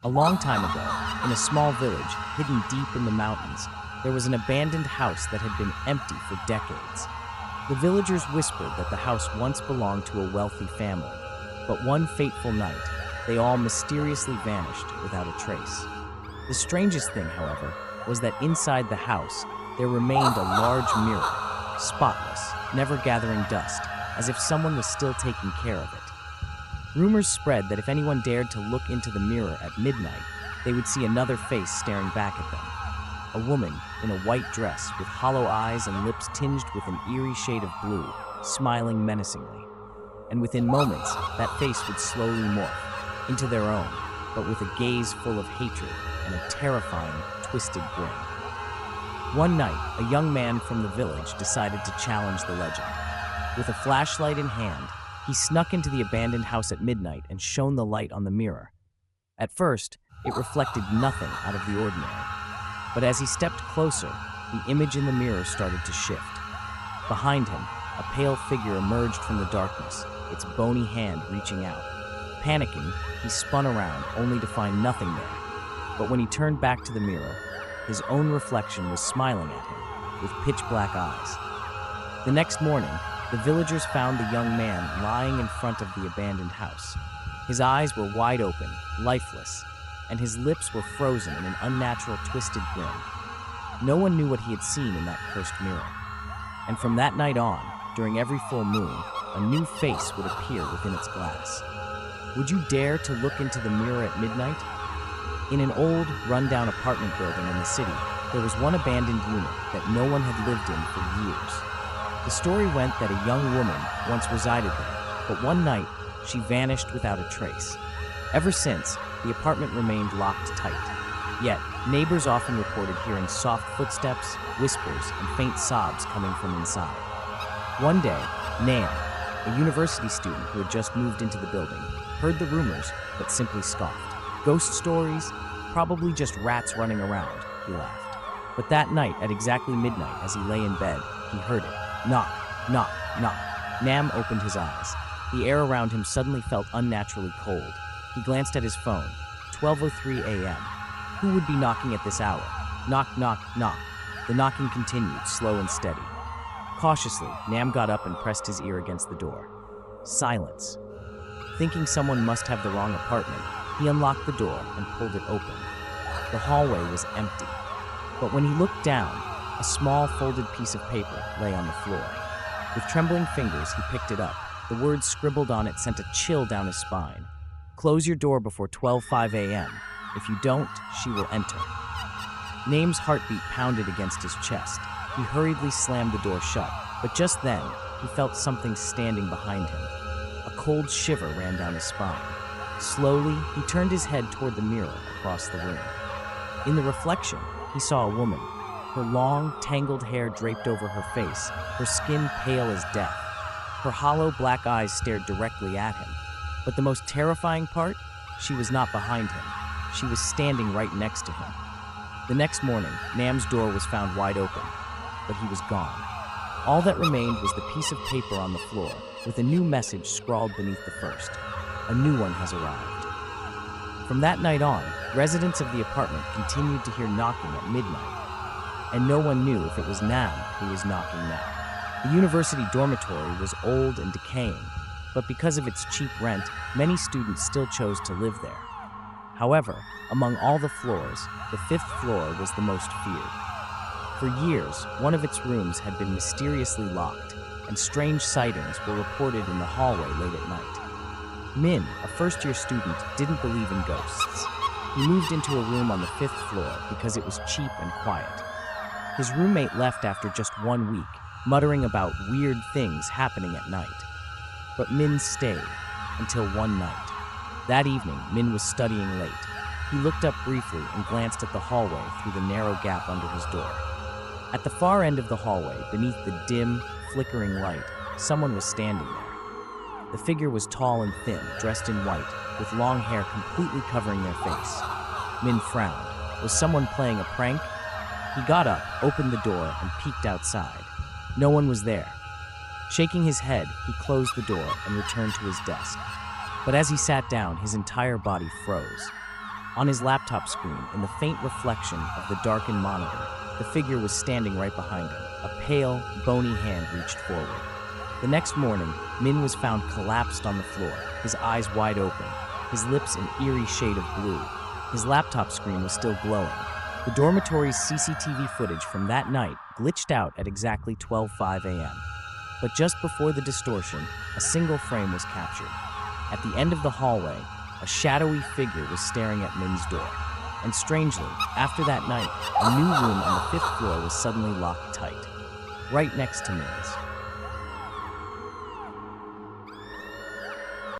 A long time ago, in a small village hidden deep in the mountains, there was an abandoned house that had been empty for decades. The villagers whispered that the house once belonged to a wealthy family, but one fateful night, they all mysteriously vanished without a trace. The strangest thing, however, was that inside the house, there remained a large mirror, spotless, never gathering dust, as if someone was still taking care of it. Rumors spread that if anyone dared to look into the mirror at midnight, they would see another face staring back at them. A woman in a white dress with hollow eyes and lips tinged with an eerie shade of blue, smiling menacingly. And within moments, that face would slowly morph into their own, but with a gaze full of hatred and a terrifying, twisted grin. One night, a young man from the village decided to challenge the legend. With a flashlight in hand, he snuck into the abandoned house at midnight and shone the light on the mirror. At first, it reflected nothing out of the ordinary. But as he stepped closer, the image in the mirror started to shift. Behind him, a pale figure emerged from the darkness, its bony hand reaching out. Panicking, he spun around, only to find nothing there. But when he turned back to the mirror, his own reflection was smiling at him, with pitch-black eyes. The next morning, the villagers found the young man lying in front of the abandoned house. His eyes were wide open, lifeless, and his lips were frozen in an unnatural, twisted grin. No one knew what he had seen in that cursed mirror. And from that night on, during every full moon, a new face would appear within its glass. Would you dare to look into the mirror at midnight? In an old, run-down apartment building in the city, there was one abandoned unit that no one had lived in for years. The story went that a young woman once resided there, but one night, she vanished without a trace. Ever since, the apartment remained locked tight. Yet, neighbors often reported hearing soft footsteps, whispers, and faint sobs coming from inside. One day, Nam, a university student who had just moved into the building, heard the rumors, but simply scoffed. Ghost stories? Probably just rats running around, he laughed. But that night, at exactly midnight, as he lay in bed, he heard it. Knock, knock, knock. Nam opened his eyes. The air around him suddenly felt unnaturally cold. He glanced at his phone. 12:03 a.m. Who would be knocking at this hour? Knock, knock, knock. The knocking continued, slow and steady. Cautiously, Nam got up and pressed his ear against the door. Silence. Thinking someone must have the wrong apartment, he unlocked the door and pulled it open. The hallway was empty. But when he looked down, a small folded piece of paper lay on the floor. With trembling fingers, he picked it up. The words scribbled on it sent a chill down his spine. Close your door before 12:05 a.m. If you don't, she will enter. Nam's heartbeat pounded against his chest. He hurriedly slammed the door shut, but just then, he felt something standing behind him. A cold shiver ran down his spine. Slowly, he turned his head toward the mirror across the room. In the reflection, he saw a woman. Her long, tangled hair draped over her face, her skin pale as death. Her hollow black eyes stared directly at him. But the most terrifying part? She was not behind him. She was standing right next to him. The next morning, Nam's door was found wide open, but he was gone. All that remained was the piece of paper on the floor, with a new message scrawled beneath the first. A new one has arrived. From that night on, residents of the apartment continued to hear knocking at midnight, and no one knew if it was Nam who was knocking now. The university dormitory was old and decaying, but because of its cheap rent, many students still chose to live there. However, among all the floors, the fifth floor was the most feared. For years, one of its rooms had been mysteriously locked, and strange sightings were reported in the hallway late at night. Min, a first-year student, didn't believe in ghosts. He moved into a room on the fifth floor because it was cheap and quiet. His roommate left after just 1 week, muttering about weird things happening at night. But Min stayed until one night. That evening, Min was studying late. He looked up briefly and glanced at the hallway through the narrow gap under his door. At the far end of the hallway, beneath the dim, flickering light, someone was standing there. The figure was tall and thin, dressed in white, with long hair completely covering their face. Min frowned. Was someone playing a prank? He got up, opened the door, and peeked outside. No one was there. Shaking his head, he closed the door and returned to his desk. But as he sat down, his entire body froze. On his laptop screen, in the faint reflection of the darkened monitor, the figure was standing right behind him. A pale, bony hand reached forward. The next morning, Min was found collapsed on the floor, his eyes wide open, his lips an eerie shade of blue. His laptop screen was still glowing. The dormitory's CCTV footage from that night glitched out at exactly 12:05 a.m. But just before the distortion, a single frame was captured. At the end of the hallway, a shadowy figure was staring at Min's door. And strangely, after that night, a new room on the 5th floor was suddenly locked tight, right next to Min's.